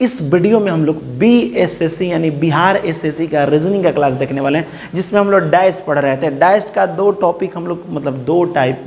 इस वीडियो में हम लोग बीएसएससी यानी बिहार एसएससी का रीजनिंग का क्लास देखने वाले हैं, जिसमें हम लोग डाइस पढ़ रहे थे। डाइस का दो टॉपिक हम लोग मतलब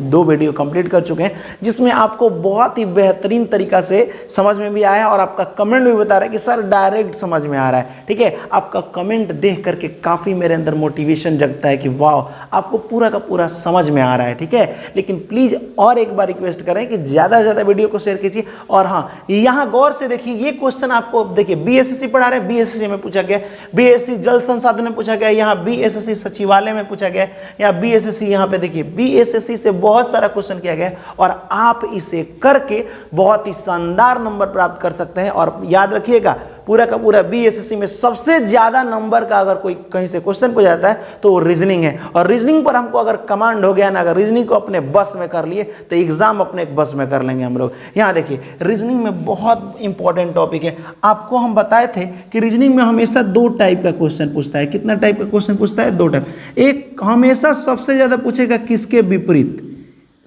दो वीडियो कंप्लीट कर चुके हैं, जिसमें आपको बहुत ही बेहतरीन तरीका से समझ में भी आया और आपका कमेंट भी बता रहा है कि सर डायरेक्ट समझ में आ रहा है। ठीक है, आपका कमेंट देख करके काफ़ी मेरे अंदर मोटिवेशन जगता है कि वाह आपको पूरा का पूरा समझ में आ रहा है। ठीक है, लेकिन प्लीज़ और एक बार रिक्वेस्ट करें कि ज़्यादा से ज़्यादा वीडियो को शेयर कीजिए। और हाँ, यहाँ गौर से देखिए, ये क्वेश्चन आपको देखिए बीएसएससी पढ़ा रहे हैं, बीएसएससी में पूछा गया, बीएसएससी जल संसाधन में पूछा गया, यहाँ बीएसएससी सचिवालय में पूछा गया, यहाँ बीएसएससी, यहाँ पे देखिए बीएसएससी से बहुत सारा क्वेश्चन किया गया और आप इसे करके बहुत ही शानदार नंबर प्राप्त कर सकते हैं। और याद रखिएगा, पूरा का पूरा बीएसएससी में सबसे ज्यादा नंबर का अगर कोई कहीं से क्वेश्चन पूछ जाता है तो वो रीजनिंग है। और रीजनिंग पर हमको अगर कमांड हो गया ना, अगर रीजनिंग को अपने बस में कर लिए तो एग्जाम अपने बस में कर लेंगे हम लोग। यहाँ देखिए, रीजनिंग में बहुत इंपॉर्टेंट टॉपिक है। आपको हम बताए थे कि रीजनिंग में हमेशा दो टाइप का क्वेश्चन पूछता है। कितना टाइप का क्वेश्चन पूछता है? दो टाइप। एक हमेशा सबसे ज्यादा पूछेगा किसके विपरीत,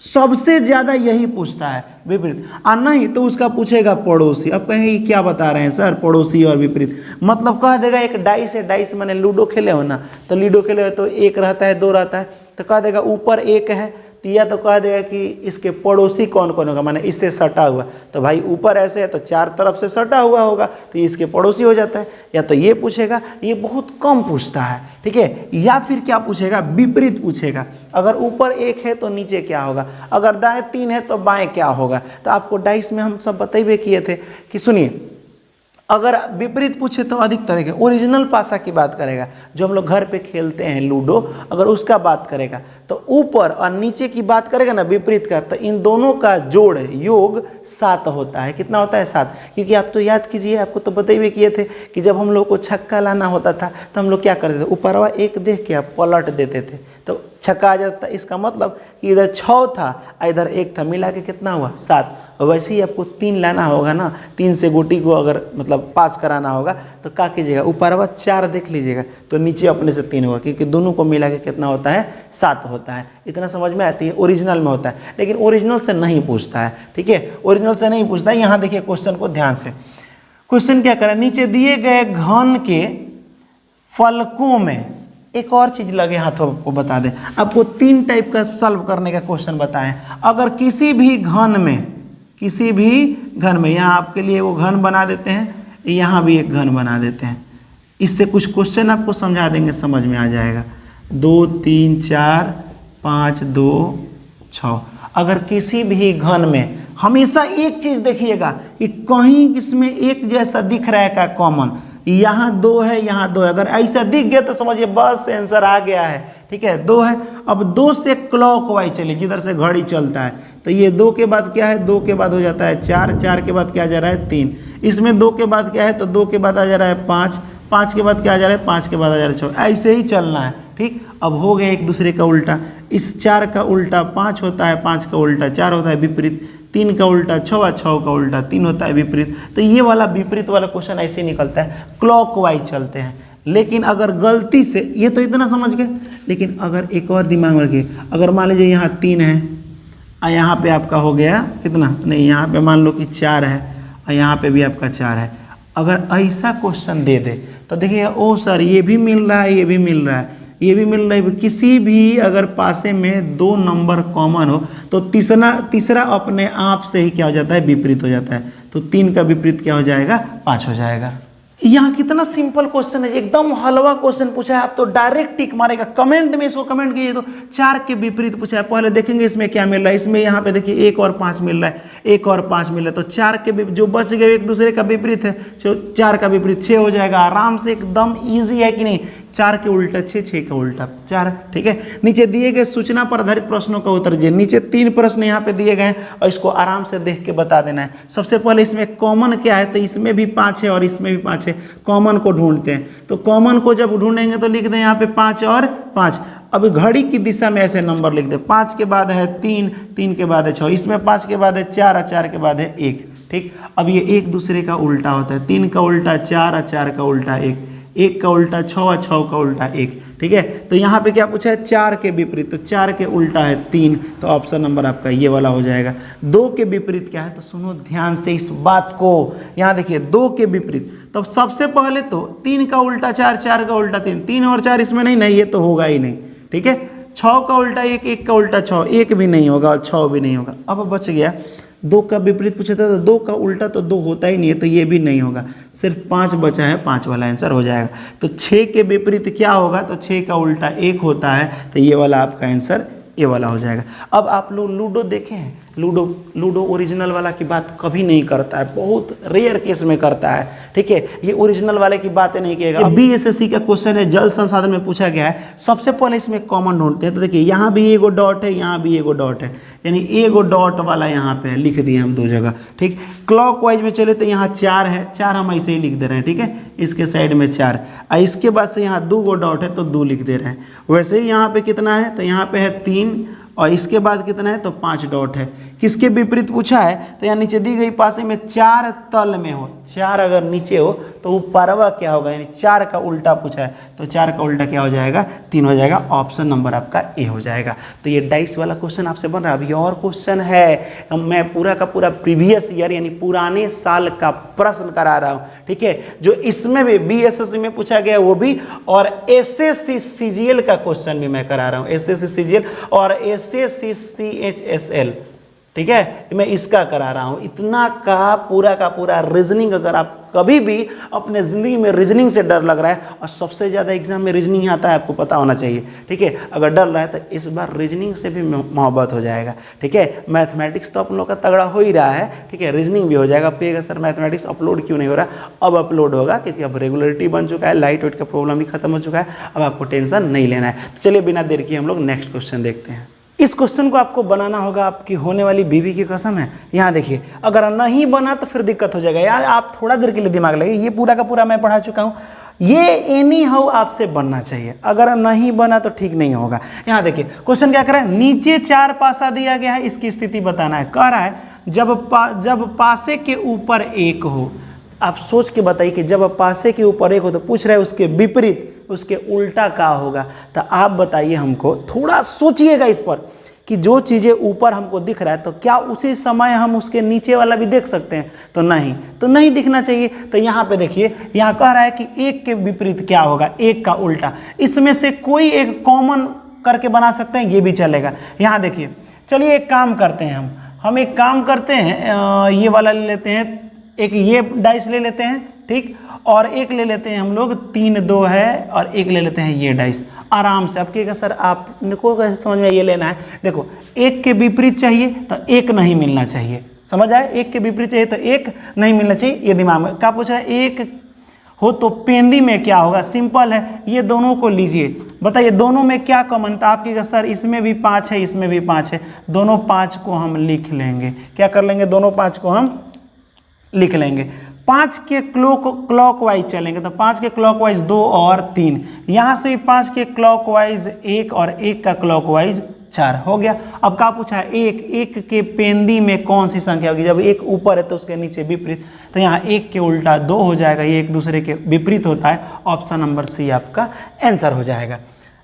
सबसे ज्यादा यही पूछता है विपरीत, और नहीं तो उसका पूछेगा पड़ोसी। अब कहेंगे क्या बता रहे हैं सर, पड़ोसी और विपरीत मतलब कह देगा एक डाइस है, डाइस मैंने लूडो खेले हो ना, तो लूडो खेले हो तो एक रहता है दो रहता है, तो कह देगा ऊपर एक है, या तो कह देगा कि इसके पड़ोसी कौन कौन होगा, माने इससे सटा हुआ, तो भाई ऊपर ऐसे है तो चार तरफ से सटा हुआ होगा तो इसके पड़ोसी हो जाता है। या तो ये पूछेगा, ये बहुत कम पूछता है। ठीक है, या फिर क्या पूछेगा, विपरीत पूछेगा। अगर ऊपर एक है तो नीचे क्या होगा, अगर दाएं तीन है तो बाएं क्या होगा। तो आपको डाइस में हम सब बतेबे किए थे कि सुनिए, अगर विपरीत पूछे तो अधिकतर देखिए ओरिजिनल पासा की बात करेगा, जो हम लोग घर पे खेलते हैं लूडो, अगर उसका बात करेगा तो ऊपर और नीचे की बात करेगा ना विपरीत का, तो इन दोनों का जोड़ योग 7 होता है। कितना होता है? 7। क्योंकि आप तो याद कीजिए, आपको तो बतेबे किए थे कि जब हम लोग को छक्का लाना होता था तो हम लोग क्या करते थे, ऊपरवा एक देख के आप पलट देते थे तो छक्का आ जाता। इसका मतलब कि इधर 6 था इधर 1 था, मिला के कितना हुआ? 7। और वैसे ही आपको 3 लाना होगा ना, 3 से गोटी को अगर मतलब पास कराना होगा तो क्या कीजिएगा, ऊपरवा 4 देख लीजिएगा तो नीचे अपने से 3 होगा, क्योंकि दोनों को मिला के कितना होता है? 7 होता है। इतना समझ में आती है। ओरिजिनल में होता है, लेकिन ओरिजिनल से नहीं पूछता है। ठीक है, ओरिजिनल से नहीं पूछता है। यहाँ देखिए क्वेश्चन को ध्यान से, क्वेश्चन क्या करें, नीचे दिए गए घन के फलकों में, एक और चीज लगे हाथों को बता दें, आपको 3 टाइप का सॉल्व करने का क्वेश्चन बताएं। अगर किसी भी घन में यहाँ आपके लिए वो घन बना देते हैं, यहाँ भी एक घन बना देते हैं, इससे कुछ क्वेश्चन आपको समझा देंगे, समझ में आ जाएगा। 2 3 4 5 2 6। अगर किसी भी घन में हमेशा एक चीज देखिएगा कि कहीं इसमें एक जैसा दिख रहा है का कॉमन, यहाँ 2 है, यहाँ 2 है, अगर ऐसा दिख गया तो समझिए बस आंसर आ गया है। ठीक है, 2 है। अब 2 से क्लॉकवाइज चलिए, जिधर से घड़ी चलता है, तो ये 2 के बाद क्या है, 2 के बाद हो जाता है 4, 4 के बाद क्या जा रहा है 3, इसमें 2 के बाद क्या है, तो 2 के बाद आ जा रहा है 5, 5 के बाद क्या आ जा रहा है, 5 के बाद आ जा रहा है 6, ऐसे ही चलना है। ठीक, अब हो गया एक दूसरे का उल्टा, इस 4 का उल्टा 5 होता है, 5 का उल्टा 4 होता है विपरीत, 3 का उल्टा 6, 6 का उल्टा 3 होता है विपरीत। तो ये वाला विपरीत वाला क्वेश्चन ऐसे निकलता है, क्लॉकवाइज चलते हैं। लेकिन अगर गलती से, ये तो इतना समझ गए, लेकिन अगर एक और दिमाग में रखिए, अगर मान लीजिए यहाँ 3 है और यहाँ पे आपका हो गया कितना, नहीं यहाँ पे मान लो कि 4 है और यहाँ पे भी आपका 4 है, अगर ऐसा क्वेश्चन दे दे तो देखिए ओ सर ये भी मिल रहा है, ये भी मिल रहा है, ये भी मिल रहा है, किसी भी अगर पासे में 2 नंबर कॉमन हो तो तीसरा अपने आप से ही क्या हो जाता है, विपरीत हो जाता है। तो 3 का विपरीत क्या हो जाएगा, 5 हो जाएगा। यहाँ कितना सिंपल क्वेश्चन है, एकदम हलवा क्वेश्चन पूछा है, आप तो डायरेक्ट टिक मारेगा। कमेंट में इसको कमेंट कीजिए तो 4 के विपरीत पूछा है। पहले देखेंगे इसमें क्या मिल रहा है, इसमें यहाँ पे देखिए 1 और 5 मिल रहा है, 1 और 5 मिल रहा है, तो 4 के जो बच गए एक दूसरे का विपरीत है, 4 का विपरीत 6 हो जाएगा। आराम से एकदम ईजी है कि नहीं, 4 के उल्टा 6, 6 का उल्टा 4। ठीक है, नीचे दिए गए सूचना पर आधारित प्रश्नों का उत्तर दीजिए। नीचे 3 प्रश्न यहाँ पे दिए गए हैं और इसको आराम से देख के बता देना है। सबसे पहले इसमें कॉमन क्या है, तो इसमें भी 5 है और इसमें भी 5 है, कॉमन को ढूंढते हैं। तो कॉमन को जब ढूंढेंगे तो लिख दें यहाँ पे 5 और 5। अब घड़ी की दिशा में ऐसे नंबर लिख दे, 5 के बाद है 3, 3 के बाद है 6, इसमें 5 के बाद है 4 और 4 के बाद है 1। ठीक, अब ये एक दूसरे का उल्टा होता है, 3 का उल्टा 4 और 4 का उल्टा 1, 1 का उल्टा 6 और 6 का उल्टा 1। ठीक है। तो यहाँ पे क्या पूछा है, 4 के विपरीत, तो 4 के उल्टा है 3, तो ऑप्शन नंबर आपका ये वाला हो जाएगा। 2 के विपरीत क्या है, तो सुनो ध्यान से इस बात को, यहाँ देखिए 2 के विपरीत, तो सबसे पहले तो 3 का उल्टा 4, 4 का उल्टा 3, 3 और 4 इसमें नहीं, ये तो होगा ही नहीं, ठीक है। 6 का उल्टा 1, 1 का उल्टा 6, 1 भी नहीं होगा और 6 भी नहीं होगा। अब बच गया 2 का विपरीत पूछा था, तो 2 का उल्टा तो 2 होता ही नहीं है, तो ये भी नहीं होगा, सिर्फ 5 बचा है, 5 वाला आंसर हो जाएगा। तो 6 के विपरीत क्या होगा, तो 6 का उल्टा 1 होता है, तो ये वाला आपका आंसर ये वाला हो जाएगा। अब आप लोग लूडो देखे हैं, लूडो ओरिजिनल वाला की बात कभी नहीं करता है, बहुत रेयर केस में करता है, ठीक है। ये ओरिजिनल वाले की बातें नहीं किएगा। BSSC का क्वेश्चन है, जल संसाधन में पूछा गया है। सबसे पहले इसमें कॉमन ढूंढते हैं, तो देखिए यहाँ भी एगो डॉट है, यहाँ भी एगो डॉट है, यानी एगो डॉट वाला यहाँ पे है, लिख दिए हम 2 जगह, ठीक। क्लॉकवाइज में चले तो यहाँ 4 है, 4 हम ऐसे ही लिख दे रहे हैं, ठीक है, इसके साइड में 4, और इसके बाद से यहाँ 2 गो डॉट है तो 2 लिख दे रहे हैं। वैसे ही यहाँ पे कितना है, तो यहाँ पे है 3, और इसके बाद कितना है, तो 5 डॉट है। किसके विपरीत पूछा है, तो यहाँ नीचे दी गई पासे में 4 तल में हो, 4 अगर नीचे हो तो ऊपरवा क्या होगा, यानी 4 का उल्टा पूछा है, तो 4 का उल्टा क्या हो जाएगा, 3 हो जाएगा, ऑप्शन नंबर आपका ए हो जाएगा। तो ये डाइस वाला क्वेश्चन आपसे बन रहा है। अभी और क्वेश्चन है, मैं पूरा का पूरा प्रीवियस ईयर यानी पुराने साल का प्रश्न करा रहा हूँ, ठीक है, जो इसमें भी BSSC में पूछा गया वो भी, और SSC CGL का क्वेश्चन भी मैं करा रहा हूँ, SSC CGL और SSC CHSL, ठीक है, मैं इसका करा रहा हूँ। इतना का पूरा रीजनिंग, अगर आप कभी भी अपने ज़िंदगी में रीजनिंग से डर लग रहा है, और सबसे ज़्यादा एग्जाम में रीजनिंग ही आता है, आपको पता होना चाहिए, ठीक है, अगर डर रहा है तो इस बार रीजनिंग से भी मोहब्बत हो जाएगा, ठीक है। मैथमेटिक्स तो अपन लोग का तगड़ा हो ही रहा है, ठीक है, रीजनिंग भी हो जाएगा। आप कहिएगा सर मैथमेटिक्स अपलोड क्यों नहीं हो रहा, अब अपलोड होगा, क्योंकि अब रेगुलरिटी बन चुका है, लाइट वेट का प्रॉब्लम भी खत्म हो चुका है, अब आपको टेंशन नहीं लेना है। तो चलिए बिना देर किए हम लोग नेक्स्ट क्वेश्चन देखते हैं। इस क्वेश्चन को आपको बनाना होगा, आपकी होने वाली बीवी की कसम है। यहाँ देखिए, अगर नहीं बना तो फिर दिक्कत हो जाएगा यार, आप थोड़ा देर के लिए दिमाग लगे, ये पूरा का पूरा मैं पढ़ा चुका हूँ, ये एनी हाउ आपसे बनना चाहिए, अगर नहीं बना तो ठीक नहीं होगा। यहाँ देखिए क्वेश्चन क्या कर रहा है, नीचे 4 पासा दिया गया है, इसकी स्थिति बताना है। कह रहा है जब पासे के ऊपर 1 हो, आप सोच के बताइए कि जब पासे के ऊपर 1 हो तो पूछ रहे हैं उसके विपरीत, उसके उल्टा क्या होगा। तो आप बताइए हमको, थोड़ा सोचिएगा इस पर कि जो चीज़ें ऊपर हमको दिख रहा है तो क्या उसी समय हम उसके नीचे वाला भी देख सकते हैं, तो नहीं दिखना चाहिए। तो यहाँ पे देखिए, यहाँ कह रहा है कि 1 के विपरीत क्या होगा, 1 का उल्टा, इसमें से कोई एक कॉमन करके बना सकते हैं, ये भी चलेगा। यहाँ देखिए, चलिए एक काम करते हैं, हम एक काम करते हैं, ये वाला ले लेते हैं, एक ये डाइस ले लेते हैं, ठीक, और एक ले लेते हैं हम लोग 3 2 है, और एक ले लेते हैं ये डाइस, आराम से। अब कहिएगा सर आपको कैसे समझ में ये लेना है, देखो 1 के विपरीत चाहिए तो 1 नहीं मिलना चाहिए, समझ आए, 1 के विपरीत चाहिए तो 1 नहीं मिलना चाहिए, ये दिमाग में। क्या पूछ रहा है, 1 हो तो पेंदी में क्या होगा, सिंपल है, ये दोनों को लीजिए, बताइए दोनों में क्या कॉमन था। आप कहिएगा सर इसमें भी 5 है, इसमें भी 5 है, दोनों 5 को हम लिख लेंगे, क्या कर लेंगे, दोनों 5 को हम लिख लेंगे। 5 के क्लॉकवाइज चलेंगे, तो 5 के क्लॉकवाइज 2 और 3, यहाँ से भी 5 के क्लॉकवाइज 1 और 1 का क्लॉकवाइज 4 हो गया। अब क्या पूछा है, 1 के पेंदी में कौन सी संख्या होगी, जब 1 ऊपर है तो उसके नीचे विपरीत, तो यहाँ 1 के उल्टा 2 हो जाएगा, ये एक दूसरे के विपरीत होता है, ऑप्शन नंबर सी आपका आंसर हो जाएगा।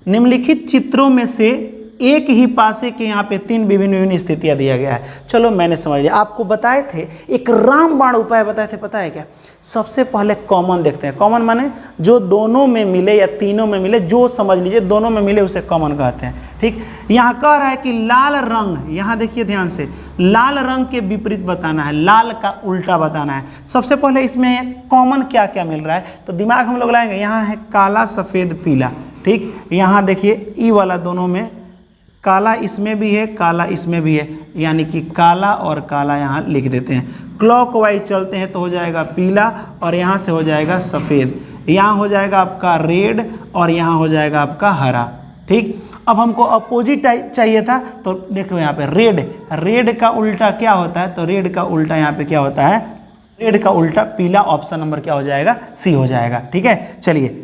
निम्नलिखित चित्रों में से एक ही पासे के यहाँ पे 3 विभिन्न स्थितियाँ दिया गया है। चलो मैंने समझ लिया, आपको बताए थे एक रामबाण उपाय बताए थे, पता है क्या, सबसे पहले कॉमन देखते हैं। कॉमन माने जो दोनों में मिले या तीनों में मिले, जो समझ लीजिए दोनों में मिले उसे कॉमन कहते हैं, ठीक। यहाँ कह रहा है कि लाल रंग, यहाँ देखिए ध्यान से, लाल रंग के विपरीत बताना है, लाल का उल्टा बताना है। सबसे पहले इसमें कॉमन क्या क्या मिल रहा है, तो दिमाग हम लोग लाएंगे, यहाँ है काला सफ़ेद पीला, ठीक। यहाँ देखिए ई वाला दोनों में काला इसमें भी है, काला इसमें भी है, यानी कि काला और काला यहाँ लिख देते हैं। क्लॉकवाइज चलते हैं तो हो जाएगा पीला, और यहाँ से हो जाएगा सफ़ेद, यहाँ हो जाएगा आपका रेड, और यहाँ हो जाएगा आपका हरा, ठीक। अब हमको अपोजिट चाहिए था, तो देखो यहाँ पे रेड का उल्टा क्या होता है, तो रेड का उल्टा यहाँ पे क्या होता है, रेड का उल्टा पीला, ऑप्शन नंबर क्या हो जाएगा, सी हो जाएगा, ठीक है। चलिए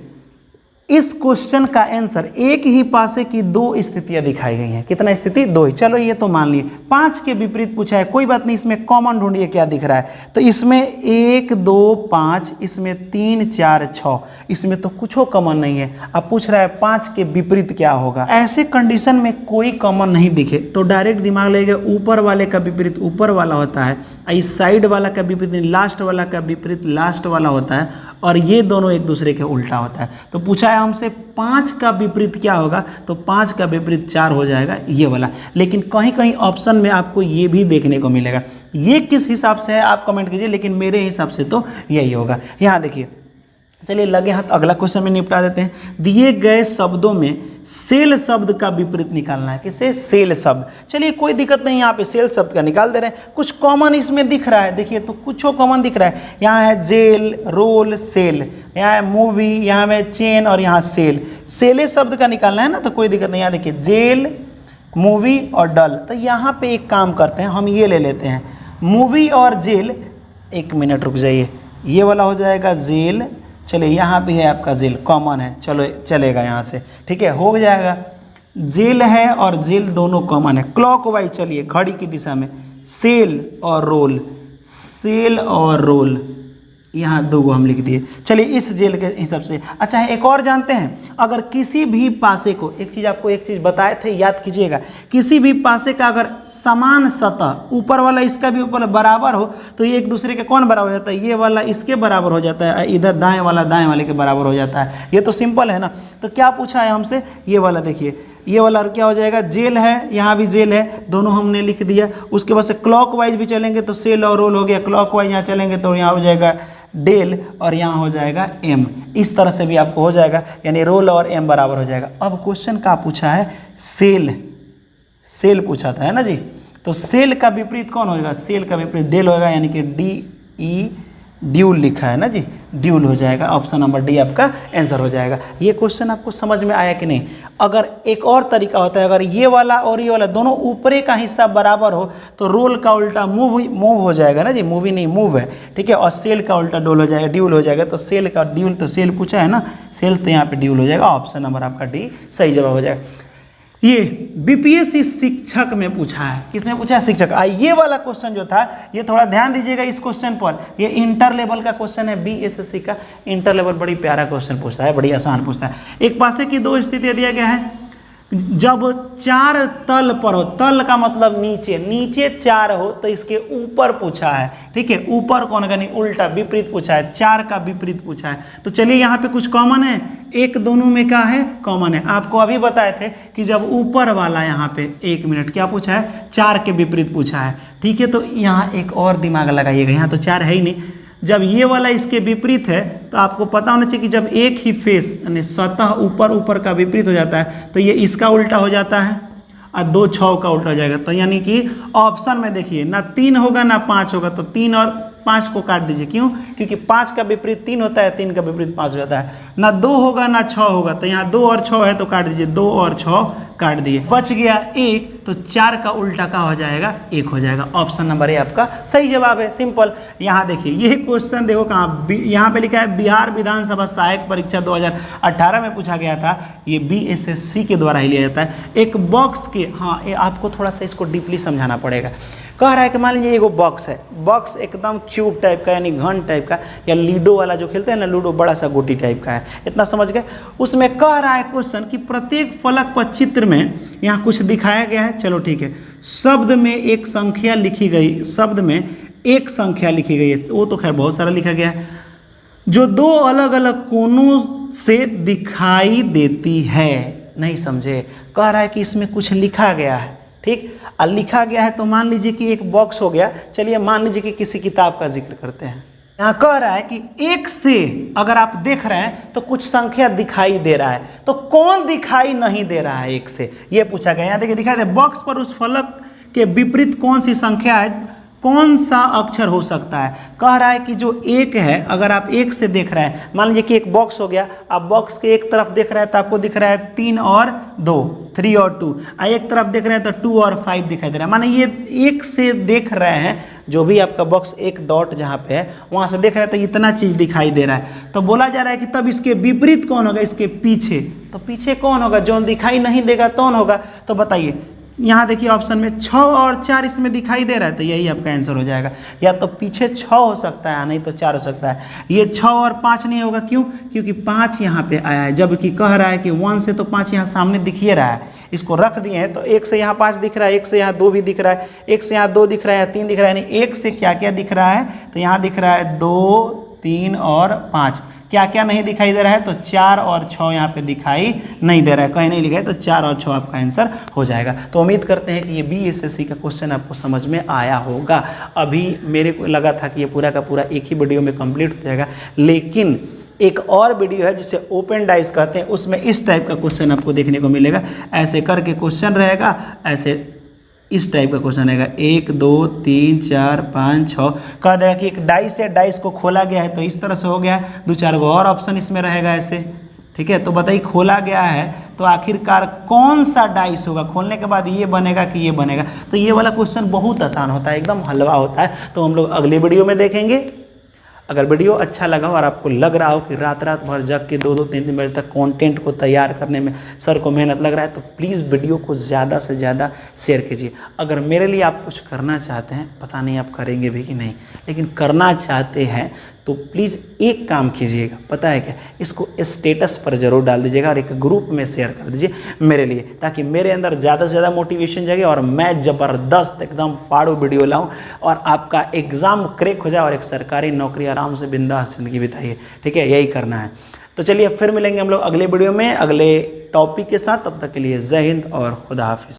इस क्वेश्चन का आंसर एक ही पासे की दो स्थितियां दिखाई गई हैं। कितना स्थिति? दो ही। चलो ये तो मान लिए। 5 के विपरीत पूछा है, कोई बात नहीं, इसमें कॉमन ढूंढिए क्या दिख रहा है। तो इसमें 1 2 5, इसमें 3 4 6, इसमें तो कुछ कॉमन नहीं है। अब पूछ रहा है 5 के विपरीत क्या होगा। ऐसे कंडीशन में कोई कॉमन नहीं दिखे तो डायरेक्ट दिमाग लगेगा ऊपर वाले का विपरीत ऊपर वाला होता है, इस साइड वाला का विपरीत लास्ट वाला का विपरीत लास्ट वाला होता है, और ये दोनों एक दूसरे के उल्टा होता है। तो पूछा है हमसे 5 का विपरीत क्या होगा, तो 5 का विपरीत 4 हो जाएगा, ये वाला। लेकिन कहीं कहीं ऑप्शन में आपको ये भी देखने को मिलेगा। ये किस हिसाब से है आप कमेंट कीजिए, लेकिन मेरे हिसाब से तो यही होगा। यहाँ देखिए, चलिए लगे हाथ अगला क्वेश्चन में निपटा देते हैं। दिए गए शब्दों में सेल शब्द का विपरीत निकालना है। किसे? सेल शब्द। चलिए कोई दिक्कत नहीं, यहाँ पे सेल शब्द का निकाल दे रहे हैं। कुछ कॉमन इसमें दिख रहा है, देखिए तो कुछ कॉमन दिख रहा है। यहाँ है जेल, रोल, सेल, यहाँ है मूवी, यहाँ है चेन, और यहाँ सेल। सेले शब्द का निकालना है ना, तो कोई दिक्कत नहीं। यहाँ देखिए जेल, मूवी और डल। तो यहाँ पे एक काम करते हैं, हम ये ले लेते हैं मूवी और जेल। 1 मिनट रुक जाइए, ये वाला हो जाएगा जेल। चलिए यहाँ भी है आपका जेल, कॉमन है, चलो चलेगा यहाँ से, ठीक है, हो जाएगा। जेल है और जेल दोनों कॉमन है। क्लॉकवाइज चलिए, घड़ी की दिशा में, सेल और रोल, सेल और रोल, यहाँ 2 हम लिख दिए। चलिए इस जेल के हिसाब से। अच्छा एक और जानते हैं, अगर किसी भी पासे को, एक चीज़ आपको एक चीज़ बताए थे, याद कीजिएगा, किसी भी पासे का अगर समान सतह, ऊपर वाला इसका भी ऊपर बराबर हो, तो ये एक दूसरे के कौन बराबर हो जाता है? ये वाला इसके बराबर हो जाता है, इधर दाएं वाला दाएं वाले के बराबर हो जाता है। ये तो सिंपल है ना। तो क्या पूछा है हमसे? ये वाला देखिए, ये वाला क्या हो जाएगा? जेल है, यहाँ भी जेल है, दोनों हमने लिख दिया। उसके बाद से क्लॉकवाइज भी चलेंगे तो सेल और रोल हो गया, क्लॉकवाइज यहाँ चलेंगे तो यहाँ हो जाएगा डेल, और यहाँ हो जाएगा एम। इस तरह से भी आपको हो जाएगा, यानी रोल और एम बराबर हो जाएगा। अब क्वेश्चन का पूछा है सेल, सेल पूछा था है ना जी। तो सेल का विपरीत कौन होगा? सेल का विपरीत डेल होगा, यानी कि डी ई, ड्यूल लिखा है ना जी, ड्यूल हो जाएगा। ऑप्शन नंबर डी आपका आंसर हो जाएगा। ये क्वेश्चन आपको समझ में आया कि नहीं? अगर एक और तरीका होता है, अगर ये वाला और ये वाला दोनों ऊपरे का हिस्सा बराबर हो तो रोल का उल्टा मूव हो जाएगा ना जी, मूवी नहीं मूव है, ठीक है। और सेल का उल्टा डोल हो जाएगा, ड्यूल हो जाएगा। तो सेल का ड्यूल, तो सेल पूछा है ना, सेल तो यहाँ पे ड्यूल हो जाएगा। ऑप्शन नंबर आपका डी सही जवाब हो जाएगा। ये बीपीएससी शिक्षक में पूछा है। किसमें पूछा है? शिक्षक। ये वाला क्वेश्चन जो था, ये थोड़ा ध्यान दीजिएगा इस क्वेश्चन पर। ये इंटर लेवल का क्वेश्चन है, बीएसएससी का इंटर लेवल। बड़ी प्यारा क्वेश्चन पूछता है, बड़ी आसान पूछता है। एक पासे की 2 स्थितियां दिया गया है। जब 4 तल पर हो, तल का मतलब नीचे, नीचे 4 हो तो इसके ऊपर पूछा है, ठीक है। ऊपर कौन का? नहीं, उल्टा विपरीत पूछा है, 4 का विपरीत पूछा है। तो चलिए यहाँ पे कुछ कॉमन है, एक दोनों में क्या है? कॉमन है। आपको अभी बताए थे कि जब ऊपर वाला यहाँ पे, 1 मिनट, क्या पूछा है? 4 के विपरीत पूछा है, ठीक है। तो यहाँ एक और दिमाग लगाइएगा, यहाँ तो 4 है ही नहीं। जब ये वाला इसके विपरीत है तो आपको पता होना चाहिए कि जब एक ही फेस यानी सतह ऊपर ऊपर का विपरीत हो जाता है तो ये इसका उल्टा हो जाता है और 2 6 का उल्टा हो जाएगा। तो यानी कि ऑप्शन में देखिए ना 3 होगा ना 5 होगा, तो 3 और 5 को काट दीजिए। क्यों? क्योंकि 5 का विपरीत 3 होता है, 3 का विपरीत 5 हो जाता है। ना 2 होगा ना 6 होगा, तो यहाँ 2 और 6 है तो काट दीजिए, 2 और 6 काट दिए, बच गया 1। तो 4 का उल्टा का हो जाएगा 1 हो जाएगा। ऑप्शन नंबर ए आपका सही जवाब है, सिंपल। यहाँ देखिए ये क्वेश्चन देखो कहाँ, यहाँ पे लिखा है बिहार विधानसभा सहायक परीक्षा 2018 में पूछा गया था। ये बीएसएससी के द्वारा ही लिया जाता है। एक बॉक्स के, हाँ ये आपको थोड़ा सा इसको डीपली समझाना पड़ेगा। कह रहा है कि मान लीजिए एगो बॉक्स है, बॉक्स एकदम क्यूब टाइप का यानी घन टाइप का, या लूडो वाला जो खेलते हैं ना, लूडो बड़ा सा गोटी टाइप का है, इतना समझ गए। उसमें कह रहा है क्वेश्चन कि प्रत्येक फलक पर चित्र में यहाँ कुछ दिखाया गया है। चलो ठीक है, शब्द में एक संख्या लिखी गई, शब्द में एक संख्या लिखी गई है, वो तो खैर बहुत सारा लिखा गया है, जो 2 अलग अलग कोनों से दिखाई देती है। नहीं समझे? कह रहा है कि इसमें कुछ लिखा गया है, ठीक। और लिखा गया है तो मान लीजिए कि एक बॉक्स हो गया। चलिए मान लीजिए कि किसी किताब का जिक्र करते हैं। यहाँ कह रहा है कि 1 से अगर आप देख रहे हैं तो कुछ संख्या दिखाई दे रहा है, तो कौन दिखाई नहीं दे रहा है 1 से, ये पूछा गया। यहाँ देखिए दिखाई दे, बॉक्स पर उस फलक के विपरीत कौन सी संख्या है, कौन सा अक्षर हो सकता है। कह रहा है कि जो 1 है, अगर आप 1 से देख रहे हैं, मान लीजिए कि एक बॉक्स हो गया, आप बॉक्स के एक तरफ देख रहे हैं तो आपको दिख रहा है 3 और 2, 3 और 2, एक तरफ देख रहे हैं तो 2 और 5 दिखाई दे रहा है। माने ये 1 से देख रहे हैं, जो भी आपका बॉक्स एक डॉट जहाँ पे है वहाँ से देख रहे हैं तो इतना चीज़ दिखाई दे रहा है। तो बोला जा रहा है कि तब इसके विपरीत कौन होगा, इसके पीछे। तो पीछे कौन होगा, जो दिखाई नहीं देगा कौन होगा। तो बताइए, यहाँ देखिए ऑप्शन में 6 और 4 इसमें दिखाई दे रहा है, तो यही आपका आंसर हो जाएगा। या तो पीछे 6 हो सकता है, नहीं तो 4 हो सकता है। ये 6 और 5 नहीं होगा, क्यों? क्योंकि 5 यहाँ पे आया है, जबकि कह रहा है कि 1 से तो 5 यहाँ सामने दिख ही रहा है, इसको रख दिए हैं। तो 1 से यहाँ 5 दिख रहा है, 1 से यहाँ 2 भी दिख रहा है, 1 से यहाँ 2 दिख रहा है, 3 दिख रहा है, यानी 1 से क्या क्या दिख रहा है, तो यहाँ दिख रहा है 2, 3 और 5। क्या क्या नहीं दिखाई दे रहा है, तो 4 और 6 यहाँ पे दिखाई नहीं दे रहा है, कहीं नहीं लिखा है, तो 4 और 6 आपका आंसर हो जाएगा। तो उम्मीद करते हैं कि ये BSSC का क्वेश्चन आपको समझ में आया होगा। अभी मेरे को लगा था कि ये पूरा का पूरा एक ही वीडियो में कंप्लीट हो जाएगा, लेकिन एक और वीडियो है जिसे ओपन डाइस कहते हैं, उसमें इस टाइप का क्वेश्चन आपको देखने को मिलेगा। ऐसे करके क्वेश्चन रहेगा, ऐसे इस टाइप का क्वेश्चन रहेगा, 1 2 3 4 5 6, कह देगा कि एक डाइस है, डाइस को खोला गया है, तो इस तरह से हो गया है। 2-4 गो और ऑप्शन इसमें रहेगा ऐसे, ठीक है। तो बताइए खोला गया है तो आखिरकार कौन सा डाइस होगा, खोलने के बाद ये बनेगा कि ये बनेगा। तो ये वाला क्वेश्चन बहुत आसान होता है, एकदम हलवा होता है। तो हम लोग अगले वीडियो में देखेंगे। अगर वीडियो अच्छा लगा और आपको लग रहा हो कि रात रात भर जग के 2-2 3-3 बजे तक कंटेंट को तैयार करने में सर को मेहनत लग रहा है, तो प्लीज़ वीडियो को ज़्यादा से ज़्यादा शेयर कीजिए। अगर मेरे लिए आप कुछ करना चाहते हैं, पता नहीं आप करेंगे भी कि नहीं, लेकिन करना चाहते हैं तो प्लीज़ एक काम कीजिएगा, पता है क्या, इसको स्टेटस पर ज़रूर डाल दीजिएगा और एक ग्रुप में शेयर कर दीजिए मेरे लिए, ताकि मेरे अंदर ज़्यादा से ज़्यादा मोटिवेशन जागे और मैं ज़बरदस्त एकदम फाड़ू वीडियो लाऊं और आपका एग्ज़ाम क्रैक हो जाए और एक सरकारी नौकरी आराम से बिंदास जिंदगी बिताइए। ठीक है, यही करना है। तो चलिए फिर मिलेंगे हम लोग अगले वीडियो में अगले टॉपिक के साथ। तब तक के लिए जय हिंद और खुदा हाफिज़।